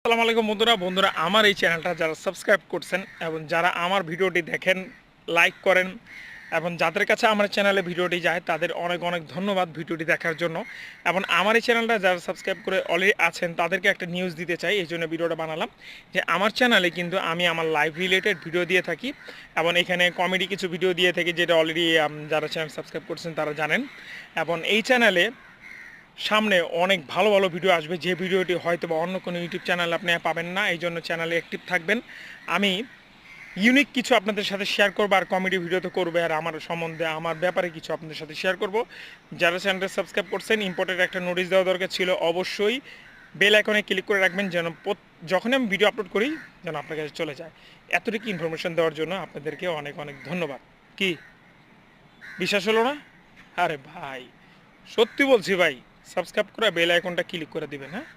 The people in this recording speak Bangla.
আসসালামু আলাইকুম বন্ধুরা আমার এই চ্যানেলটা যারা সাবস্ক্রাইব করছেন এবং যারা আমার ভিডিওটি দেখেন, লাইক করেন এবং যাদের কাছে আমার চ্যানেলে ভিডিওটি যায় তাদের অনেক অনেক ধন্যবাদ ভিডিওটি দেখার জন্য। এবং আমার এই চ্যানেলটা যারা সাবস্ক্রাইব করে অলরেডি আছেন তাদেরকে একটা নিউজ দিতে চাই, এই জন্য ভিডিওটা বানালাম যে আমার চ্যানেলে কিন্তু আমি আমার লাইভ রিলেটেড ভিডিও দিয়ে থাকি এবং এখানে কমেডি কিছু ভিডিও দিয়ে থাকি, যেটা অলরেডি যারা চ্যানেল সাবস্ক্রাইব করছেন তারা জানেন। এবং এই চ্যানেলে সামনে অনেক ভালো ভালো ভিডিও আসবে, যে ভিডিওটি হয়তো বা অন্য কোনো ইউটিউব চ্যানেল আপনি পাবেন না। এই জন্য চ্যানেলে অ্যাক্টিভ থাকবেন। আমি ইউনিক কিছু আপনাদের সাথে শেয়ার করবো, আর কমেডি ভিডিও তো করবো, আর আমার সম্বন্ধে আমার ব্যাপারে কিছু আপনাদের সাথে শেয়ার করব। যারা চ্যানেলটা সাবস্ক্রাইব করছেন, ইম্পর্টেন্ট একটা নোটিশ দেওয়া দরকার ছিল, অবশ্যই বেল আইকনে ক্লিক করে রাখবেন যেন যখন আমি ভিডিও আপলোড করি যেন আপনার কাছে চলে যায়। এতটুকু ইনফরমেশন দেওয়ার জন্য আপনাদেরকে অনেক অনেক ধন্যবাদ। কি বিশ্বাস হলো না? আরে ভাই, সত্যি বলছি ভাই, সাবস্ক্রাইব করে বেল আইকনটা ক্লিক করে দিবেন, হ্যাঁ।